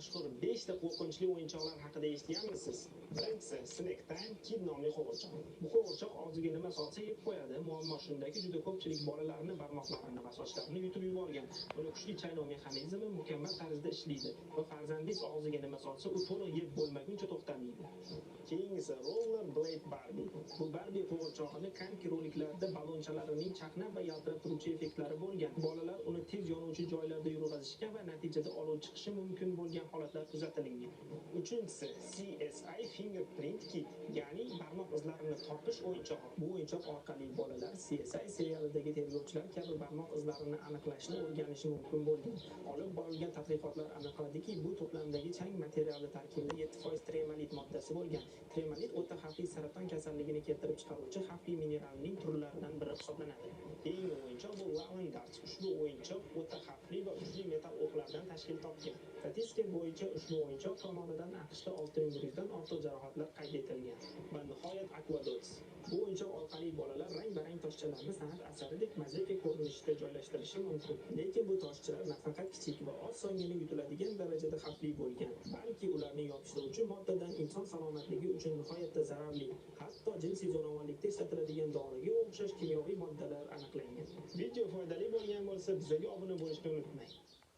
Mashhur 5 ta qo'rqinchli o'yinchoqlar haqida eshitganmisiz? Birinchisi Snack Time Kid nomli qo'g'irchoq. Bu qo'g'irchoq og'ziga nima solsa yeb qo'yadi. Muammo shundaki, juda ko'pchilik bolalarni barmoqlarini va sochlarini yutib yuborgan. Uni kuchli chaynov mexanizmi mukammal tarzda ishlaydi va farzandingiz og'ziga nima solsa, u to'liq yeb bo'lmaguncha to'xtamaydi. Keyingisi Roller Blade Barbie. Bu Barbie qo'g'irchog'ini kanki roliklarda ballonchalarning chaqnab va yaltirab turuvchi effektlari bo'lgan. Bolalar uni tez yonuvchi joylarda yurg'izishgan va natijada olov chiqishi mumkin bo'lgan holatlar kuzatilgan. Uchinchisi CSI Fingerprint Kit, ya'ni barmoq izlarini topish o'yinchog'i. Bu o'yinchoq orqali bolalar CSI serialidagi tergovchilar kabi barmoq izlarini aniqlashni o'rganishi mumkin bo'lgan. Olib borilgan tadqiqotlar aniqladiki, bu to'plamdagi chang materiali tarkibida 7% tremolit moddasi bo'lgan. Tremolit o'ta xavfli saraton kasalligini keltirib chiqaruvchi xavfli mineralning turlaridan biri hisoblanadi. Eng o'yinchoq bu Lalling Dart. Ushbu o'yinchoq o'ta xavfli va kuchli metal o'qlardan tashkil topgan. Statistika bo'yicha ushbu o'yinchoq tomonidan AQShda 600 dan ortiq jarohatlar qayd etilgan. Va nihoyat Aquadots. Bu o'yinchoq orqali bolalar rang-barang toshchalarni san'at asaridek mazaki ko'rinishda joylashtirishi mumkin. Lekin bu toshchalar nafaqat kichik va osongina yutiladigan darajada xavfli bo'lgan, balki ularning yopishtiruvchi moddadan inson salomatligi uchun nihoyatda zararli, hatto jinsiy zo'ravonlikda ishlatiladigan doriga o'xshash kimyoviy moddalar aniqlangan. Video foydali bo'lgan bo'lsa, bizga obuna bo'lishni unutmang.